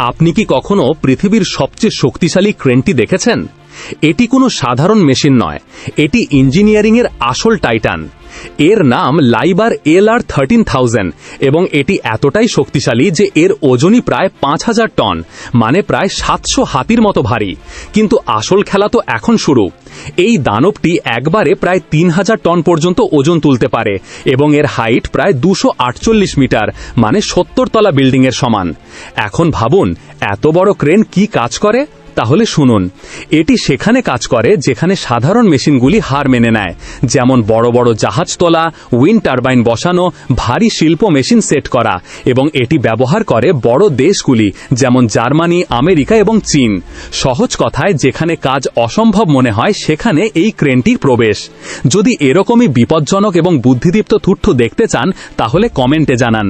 আপনি কি কখনো পৃথিবীর সবচেয়ে শক্তিশালী ক্রেনটি দেখেছেন? এটি কোনো সাধারণ মেশিন নয়, এটি ইঞ্জিনিয়ারিংয়ের আসল টাইটান। এর নাম লাইবার LR-13000 এবং এটি এতটাই শক্তিশালী যে এর ওজনই প্রায় 5000 টন, মানে প্রায় 700 হাতির মতো ভারী। কিন্তু আসল খেলা তো এখন শুরু। এই দানবটি একবারে প্রায় 3000 টন পর্যন্ত ওজন তুলতে পারে এবং এর হাইট প্রায় 248 মিটার, মানে 70 তলা বিল্ডিংয়ের সমান। এখন ভাবুন, এত বড় ক্রেন কি কাজ করে? তাহলে শুনুন, এটি সেখানে কাজ করে যেখানে সাধারণ মেশিনগুলি হার মেনে নেয়, যেমন বড় বড় জাহাজ তোলা, উইন্ড টারবাইন বসানো, ভারী শিল্প মেশিন সেট করা, এবং এটি ব্যবহার করে বড় দেশগুলি যেমন জার্মানি, আমেরিকা এবং চীন। সহজ কথায়, যেখানে কাজ অসম্ভব মনে হয় সেখানে এই ক্রেনটির প্রবেশ। যদি এরকমই বিপজ্জনক এবং বুদ্ধিদীপ্ত তথ্য দেখতে চান তাহলে কমেন্টে জানান।